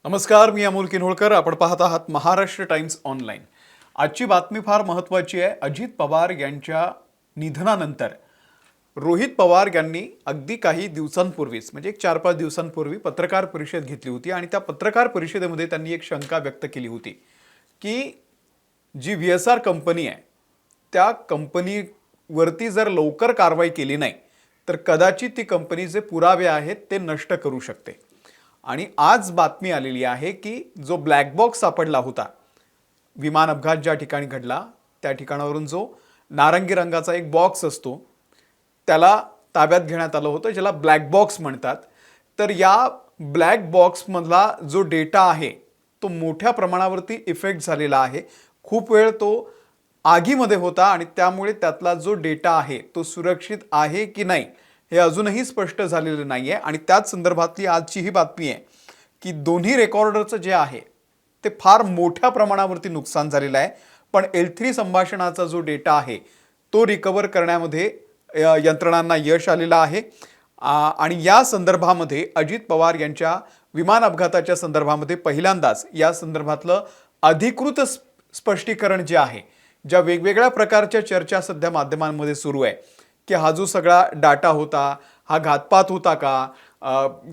नमस्कार, मी अमोल किन्होळकर. आपण पाहत आहात महाराष्ट्र टाइम्स ऑनलाईन. आजची बातमी फार महत्त्वाची आहे. अजित पवार यांच्या निधनानंतर रोहित पवार यांनी अगदी काही दिवसांपूर्वीच म्हणजे एक 4-5 दिवसांपूर्वी पत्रकार परिषद घेतली होती आणि त्या पत्रकार परिषदेमध्ये त्यांनी एक शंका व्यक्त केली होती की जी VSR कंपनी आहे त्या कंपनीवरती जर लवकर कारवाई केली नाही तर कदाचित ती कंपनी जे पुरावे आहेत ते नष्ट करू शकते. आणि आज बातमी आलेली आहे की जो ब्लॅक बॉक्स सापडला होता विमान अपघात ज्या ठिकाणी घडला त्या ठिकाणावरून जो नारंगी रंगाचा एक बॉक्स असतो त्याला ताब्यात घेण्यात आलं होतं, ज्याला ब्लॅक बॉक्स म्हणतात. तर या ब्लॅक बॉक्समधला जो डेटा आहे तो मोठ्या प्रमाणावरती इफेक्ट झालेला आहे. खूप वेळ तो आगीमध्ये होता आणि त्यामुळे त्यातला जो डेटा आहे तो सुरक्षित आहे की नाही हे अजूनही स्पष्ट झालेलं नाही आहे. आणि त्याच संदर्भातली आजची ही बातमी आहे की दोन्ही रेकॉर्डरचं जे आहे ते फार मोठ्या प्रमाणावरती नुकसान झालेलं आहे. पण L3 संभाषणाचा जो डेटा आहे तो रिकवर करण्यामध्ये यंत्रणांना यश आलेलं आहे. आणि या संदर्भामध्ये अजित पवार यांच्या विमान अपघाताच्या संदर्भामध्ये पहिल्यांदाच या संदर्भातलं अधिकृत स्पष्टीकरण जे आहे, ज्या वेगवेगळ्या प्रकारच्या चर्चा सध्या माध्यमांमध्ये सुरू आहे की हा जो सगळा डाटा होता हा घातपात होता का,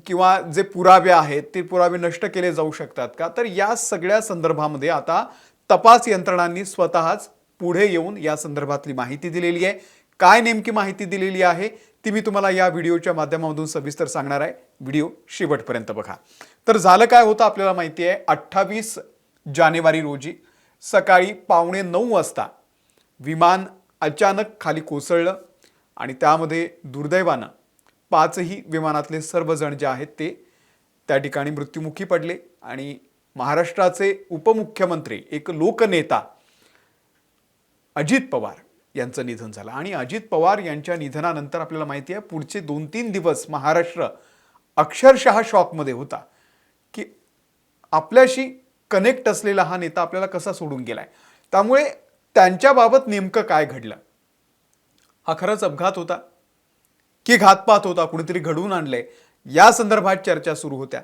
किंवा जे पुरावे आहेत ते पुरावे नष्ट केले जाऊ शकतात का, तर या सगळ्या संदर्भामध्ये आता तपास यंत्रणांनी स्वतःच पुढे येऊन या संदर्भातली माहिती दिलेली आहे. काय नेमकी माहिती दिलेली आहे ती मी तुम्हाला या व्हिडिओच्या माध्यमातून सविस्तर सांगणार आहे. व्हिडिओ शेवटपर्यंत बघा. तर झालं काय होतं आपल्याला माहिती आहे, 28 जानेवारी रोजी सकाळी 8:45 वाजता विमान अचानक खाली कोसळलं आणि त्यामध्ये दुर्दैवानं 5ही विमानातले सर्वजण जे आहेत ते त्या ठिकाणी मृत्युमुखी पडले. आणि महाराष्ट्राचे उपमुख्यमंत्री एक लोकनेता अजित पवार यांचं निधन झालं. आणि अजित पवार यांच्या निधनानंतर आपल्याला माहिती आहे पुढचे 2-3 दिवस महाराष्ट्र अक्षरशः शॉकमध्ये होता की आपल्याशी कनेक्ट असलेला हा नेता आपल्याला कसा सोडून गेलाय. त्यामुळे त्यांच्याबाबत नेमकं काय घडलं, हा खरंच अपघात होता की घातपात होता, कुणीतरी घडवून आणले, या संदर्भात चर्चा सुरू होत्या.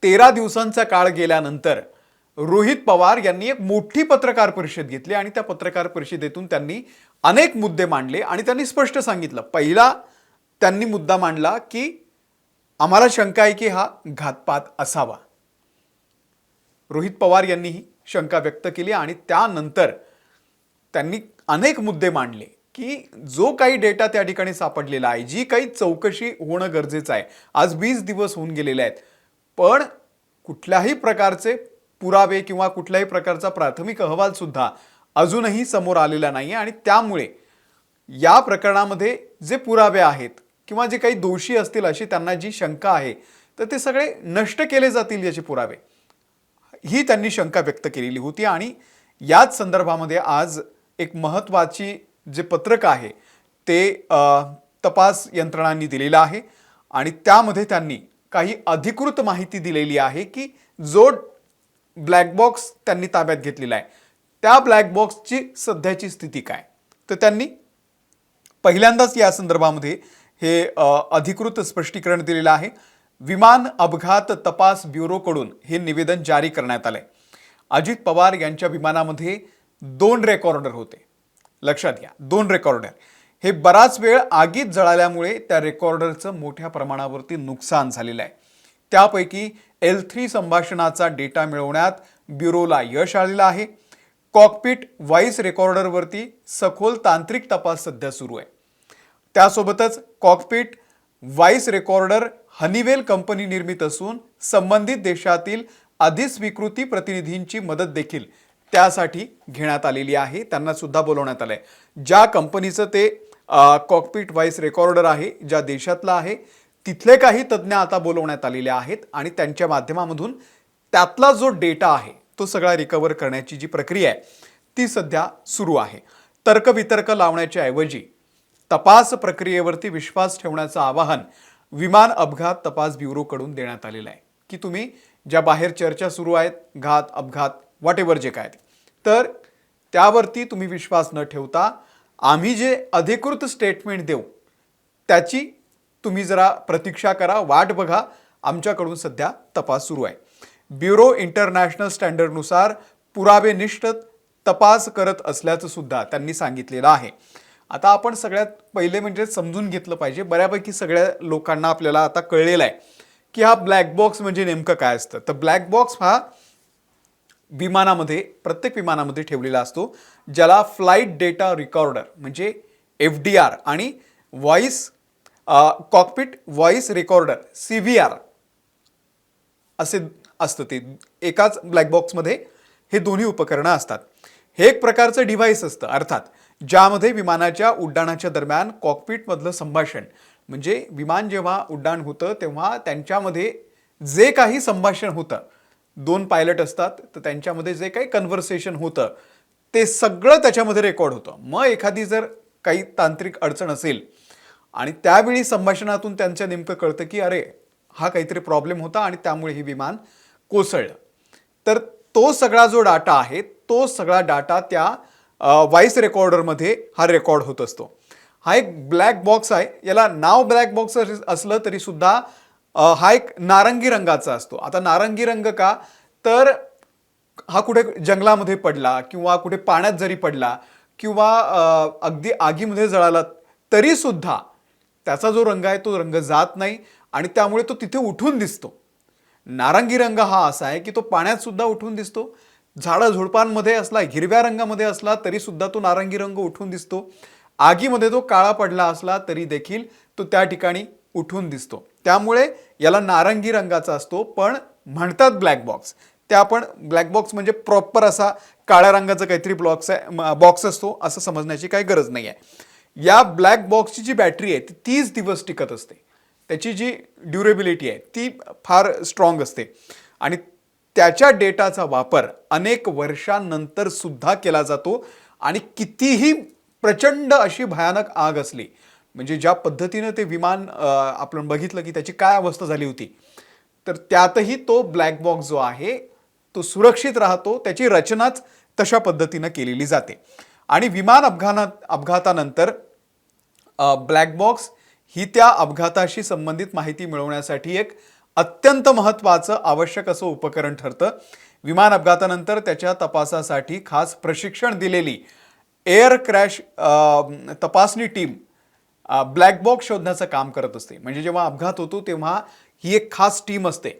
13 दिवसांचा काळ गेल्यानंतर रोहित पवार यांनी एक मोठी पत्रकार परिषद घेतली आणि त्या पत्रकार परिषदेतून त्यांनी अनेक मुद्दे मांडले आणि त्यांनी स्पष्ट सांगितलं. पहिला त्यांनी मुद्दा मांडला की आम्हाला शंका आहे की हा घातपात असावा. रोहित पवार यांनी ही शंका व्यक्त केली आणि त्यानंतर त्यांनी अनेक मुद्दे मांडले की जो काही डेटा त्या ठिकाणी सापडलेला आहे, जी काही चौकशी होणं गरजेचं आहे. आज 20 दिवस होऊन गेलेले आहेत पण कुठल्याही प्रकारचे पुरावे किंवा कुठल्याही प्रकारचा प्राथमिक अहवाल सुद्धा अजूनही समोर आलेला नाही. आणि त्यामुळे या प्रकरणामध्ये जे पुरावे आहेत किंवा जे काही दोषी असतील अशी त्यांना जी शंका आहे तर ते सगळे नष्ट केले जातील याचे पुरावे, ही त्यांनी शंका व्यक्त केलेली होती. आणि याच संदर्भामध्ये आज एक महत्त्वाची जे पत्रक आहे ते तपास यंत्रणांनी दिलेलं आहे आणि त्यामध्ये त्यांनी काही अधिकृत माहिती दिलेली आहे की जो ब्लॅक बॉक्स त्यांनी ताब्यात घेतलेला आहे त्या ब्लॅक बॉक्सची सध्याची स्थिती काय. तर त्यांनी पहिल्यांदाच या संदर्भामध्ये हे अधिकृत स्पष्टीकरण दिलेलं आहे. विमान अपघात तपास ब्युरोकडून हे निवेदन जारी करण्यात आलंय. अजित पवार यांच्या विमानामध्ये 2 रेकॉर्डर होते. लक्षात घ्या, 2 रेकॉर्डर. हे बराच वेळ आगीत जळाल्यामुळे त्या रेकॉर्डरचं मोठ्या प्रमाणावरती नुकसान झालेलं आहे. त्यापैकी L3 संभाषणाचा डेटा मिळवण्यात ब्युरोला यश आलेलं आहे. कॉकपिट व्हॉइस रेकॉर्डरवरती सखोल तांत्रिक तपास सध्या सुरू आहे. त्यासोबतच cockpit voice recorder Honeywell company निर्मित असून संबंधित देशातील अधिस्वीकृती प्रतिनिधींची मदत देखील त्यासाठी घेण्यात आलेली आहे. त्यांना सुद्धा बोलवण्यात आलंय. ज्या कंपनीचं ते कॉकपिट व्हॉइस रेकॉर्डर आहे, ज्या देशातला आहे, तिथले काही तज्ज्ञ आता बोलवण्यात आलेले आहेत आणि त्यांच्या माध्यमामधून त्यातला जो डेटा आहे तो सगळा रिकवर करण्याची जी प्रक्रिया आहे ती सध्या सुरू आहे. तर्कवितर्क लावण्याच्या ऐवजी तपास प्रक्रियेवरती विश्वास ठेवण्याचं आवाहन विमान अपघात तपास ब्युरोकडून देण्यात आलेलं आहे की तुम्ही ज्या बाहेर चर्चा सुरू आहेत, घात अपघात व्हॉटएव्हर जे काय, तर त्यावरती तुम्ही विश्वास न ठेवता आम्ही जे अधिकृत स्टेटमेंट देऊ त्याची तुम्ही जरा प्रतीक्षा करा, वाट बघा. आमच्याकडून सध्या तपास सुरू आहे. ब्युरो इंटरनॅशनल स्टँडर्डनुसार पुरावेनिष्ठ तपास करत असल्याचं सुद्धा त्यांनी सांगितलेलं आहे. आता आपण सगळ्यात पहिले म्हणजे समजून घेतलं पाहिजे, बऱ्यापैकी सगळ्या लोकांना आपल्याला आता कळलेलं आहे की हा ब्लॅक बॉक्स म्हणजे नेमकं काय असतं. तर ब्लॅक बॉक्स हा विमानामध्ये, प्रत्येक विमानामध्ये ठेवलेला असतो, ज्याला फ्लाईट डेटा रेकॉर्डर म्हणजे FDR आणि voice cockpit voice recorder CVR असे असतं. ते एकाच ब्लॅक बॉक्समध्ये हे दोन्ही उपकरणं असतात. हे एक प्रकारचं डिव्हाइस असतं, अर्थात ज्यामध्ये विमानाच्या उड्डाणाच्या दरम्यान कॉकपिटमधलं संभाषण, म्हणजे विमान जेव्हा उड्डाण होतं तेव्हा त्यांच्यामध्ये जे काही संभाषण होतं, दोन पायलट असतात तर त्यांच्यामध्ये जे काही कन्व्हर्सेशन होतं ते सगळं त्याच्यामध्ये रेकॉर्ड होतं. मग एखादी जर काही तांत्रिक अडचण असेल आणि त्यावेळी संभाषणातून त्यांच्या नेमकं कळतं की अरे हा काहीतरी प्रॉब्लेम होता आणि त्यामुळे हे विमान कोसळलं, तर तो सगळा जो डाटा आहे तो सगळा डाटा त्या व्हॉइस रेकॉर्डरमध्ये हा रेकॉर्ड होत असतो. हा एक ब्लॅक बॉक्स आहे. याला नाव ब्लॅक बॉक्स असलं तरी सुद्धा हा एक नारंगी रंगाचा असतो. आता नारंगी रंग का, तर हा कुठे जंगलामध्ये पडला किंवा कुठे पाण्यात जरी पडला किंवा अगदी आगीमध्ये जळाला तरी सुद्धा त्याचा जो रंग आहे तो रंग जात नाही आणि त्यामुळे तो तिथे उठून दिसतो. नारंगी रंग हा असा आहे की तो पाण्यात सुद्धा उठून दिसतो, झाडं झुडपांमध्ये असला, हिरव्या रंगामध्ये असला तरी सुद्धा तो नारंगी रंग उठून दिसतो, आगीमध्ये तो काळा पडला असला तरी देखील तो त्या ठिकाणी उठून दिसतो. त्यामुळे याला नारंगी रंगाचा असतो, पण म्हणतात ब्लॅक बॉक्स. त्या आपण ब्लॅक बॉक्स म्हणजे प्रॉपर असा काळ्या रंगाचा काहीतरी बॉक्स असतो असं समजण्याची काही गरज नाही आहे. या ब्लॅक बॉक्सची जी बॅटरी आहे ती 30 दिवस टिकत असते. त्याची जी ड्युरेबिलिटी आहे ती फार स्ट्रॉंग असते आणि त्याच्या डेटाचा वापर अनेक वर्षांनंतर सुद्धा केला जातो. आणि कितीही प्रचंड अशी भयानक आग असली, म्हणजे ज्या पद्धतीनं ते विमान आपण बघितलं की त्याची काय अवस्था झाली होती, तर त्यातही तो ब्लॅक बॉक्स जो आहे तो सुरक्षित राहतो. त्याची रचनाच तशा पद्धतीनं केलेली जाते. आणि विमान अपघातानंतर ब्लॅक बॉक्स ही त्या अपघाताशी संबंधित माहिती मिळवण्यासाठी एक अत्यंत महत्त्वाचं आवश्यक असं उपकरण ठरतं. विमान अपघातानंतर त्याच्या तपासासाठी खास प्रशिक्षण दिलेली एअर क्रॅश तपासणी टीम ब्लॅक बॉक्स शोधण्याचं काम करत असते. म्हणजे जेव्हा अपघात होतो तेव्हा ही एक खास टीम असते.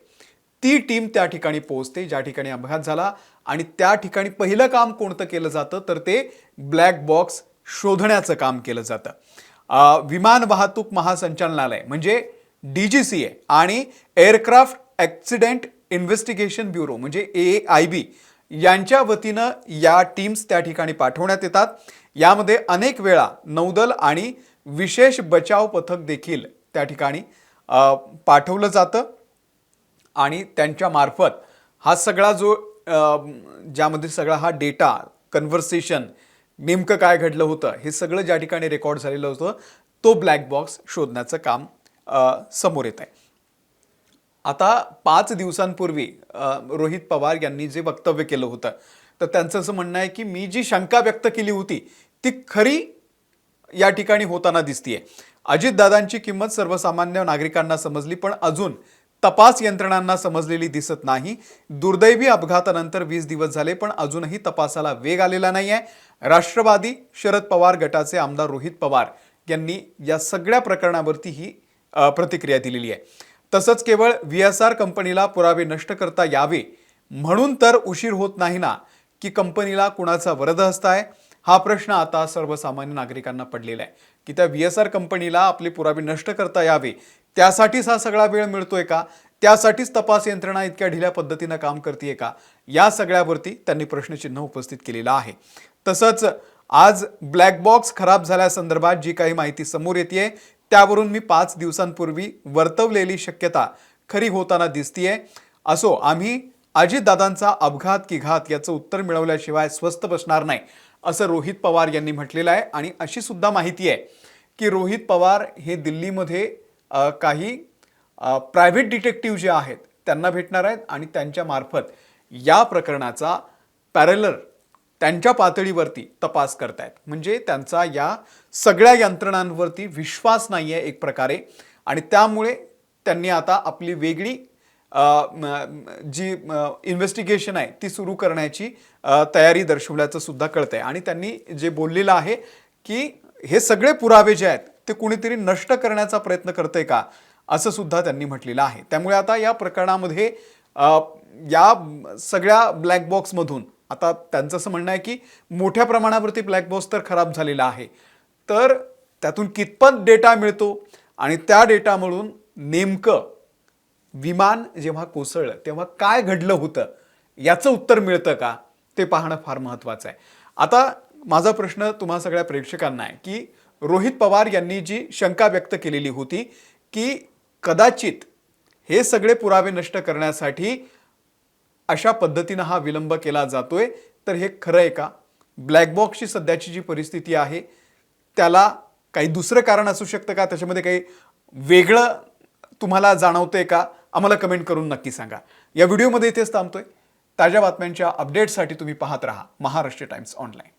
ती टीम त्या ठिकाणी पोहोचते ज्या ठिकाणी अपघात झाला आणि त्या ठिकाणी पहिलं काम कोणतं केलं जातं तर ते ब्लॅक बॉक्स शोधण्याचं काम केलं जातं. विमान वाहतूक महासंचालनालय म्हणजे DGCA आणि एअरक्राफ्ट ॲक्सिडेंट इन्व्हेस्टिगेशन ब्युरो म्हणजे AAIB यांच्या वतीनं या टीम्स त्या ठिकाणी पाठवण्यात येतात. यामध्ये अनेक वेळा नौदल आणि विशेष बचाव पथक देखील त्या ठिकाणी पाठवलं जातं आणि त्यांच्या मार्फत हा सगळा जो ज्यामध्ये सगळा हा डेटा, कन्व्हर्सेशन, नेमकं काय घडलं होतं हे सगळं ज्या ठिकाणी रेकॉर्ड झालेलं होतं तो ब्लॅक बॉक्स शोधण्याचं काम समोर येत आहे. आता 5 दिवसांपूर्वी रोहित पवार यांनी जे वक्तव्य केलं होतं तर त्यांचं असं म्हणणं आहे की मी जी शंका व्यक्त केली होती ती खरी या ठिकाणी होताना दिसतीये. अजितदादांची किंमत सर्वसामान्य नागरिकांना समजली पण अजून तपास यंत्रणांना समजलेली दिसत नाही. दुर्दैवी अपघातानंतर 20 दिवस झाले पण अजूनही तपासाला वेग आलेला नाही आहे. राष्ट्रवादी शरद पवार गटाचे आमदार रोहित पवार यांनी या सगळ्या प्रकरणावरती ही प्रतिक्रिया दिलेली आहे. तसंच केवळ VSR कंपनीला पुरावे नष्ट करता यावे म्हणून तर उशीर होत नाही ना, की कंपनीला कुणाचा वरदहस्त आहे हा प्रश्न आता सर्वसामान्य नागरिकांना पडलेला आहे. की त्या VSR कंपनीला आपले पुरावे नष्ट करता यावे त्यासाठीच हा सगळा वेळ मिळतोय का, त्यासाठीच तपास यंत्रणा इतक्या ढिल्या पद्धतीनं काम करते का, या सगळ्यावरती त्यांनी प्रश्नचिन्ह उपस्थित केलेलं आहे. तसंच आज ब्लॅक बॉक्स खराब झाल्यासंदर्भात जी काही माहिती समोर येते त्यावरून मी 5 दिवसांपूर्वी वर्तवलेली शक्यता खरी होताना दिसतीये. असो, आम्ही अजितदादांचा अपघात की घात याचं उत्तर मिळवल्याशिवाय स्वस्थ बसणार नाही असं रोहित पवार यांनी म्हटलेलं आहे. आणि अशी सुद्धा माहिती आहे की रोहित पवार हे दिल्लीमध्ये काही प्रायव्हेट डिटेक्टिव्ह जे आहेत त्यांना भेटणार आहेत आणि त्यांच्या मार्फत या प्रकरणाचा पॅरलर त्यांच्या पातळीवरती तपास करतायत. म्हणजे त्यांचा या सगळ्या यंत्रणांवरती विश्वास नाही आहे एक प्रकारे आणि त्यामुळे त्यांनी आता आपली वेगळी जी इन्व्हेस्टिगेशन आहे ती सुरू करण्याची तयारी दर्शवल्याचं सुद्धा कळतंय. आणि त्यांनी जे बोललेलं आहे की हे सगळे पुरावे जे आहेत ते कुणीतरी नष्ट करण्याचा प्रयत्न करतंय का, असं सुद्धा त्यांनी म्हटलेलं आहे. त्यामुळे आता या प्रकरणामध्ये या सगळ्या ब्लॅक बॉक्समधून आता त्यांचं असं म्हणणं आहे की मोठ्या प्रमाणावरती ब्लॅक बॉक्स तर खराब झालेला आहे, तर त्यातून कितपत डेटा मिळतो आणि त्या डेटामधून नेमकं विमान जेव्हा कोसळलं तेव्हा काय घडलं होतं याचं उत्तर मिळतं का, ते पाहणं फार महत्त्वाचं आहे. आता माझा प्रश्न तुम्हा सगळ्या प्रेक्षकांना आहे की रोहित पवार यांनी जी शंका व्यक्त केलेली होती की कदाचित हे सगळे पुरावे नष्ट करण्यासाठी अशा पद्धतीनं हा विलंब केला जातोय, तर हे खरं आहे का? ब्लॅक बॉक्सची सध्याची जी परिस्थिती आहे त्याला काही दुसरं कारण असू शकतं का, त्याच्यामध्ये काही वेगळं तुम्हाला जाणवतंय का? आम्हाला कमेंट करून नक्की सांगा. या व्हिडिओमध्ये इथेच थांबतोय. ताज्या बातम्यांच्या अपडेटसाठी तुम्ही पाहत राहा महाराष्ट्र टाइम्स ऑनलाईन.